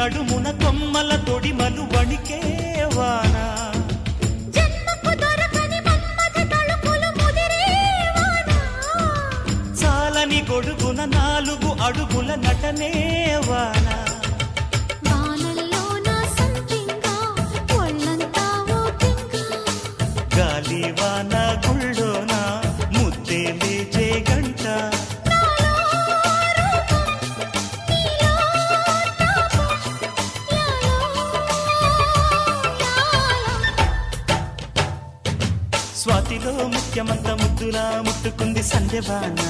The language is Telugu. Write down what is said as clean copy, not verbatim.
నడుమున కొమ్మల తొడిమలు వణికే వాన చాలని గొడుగున 4 అడుగుల నటనే వాన గాలి వాన గుళ్ళోన ముద్దే లేచే గంట స్వాతిలో ముఖ్యమంత ముద్దులా ముట్టుకుంది సంధ్యవాన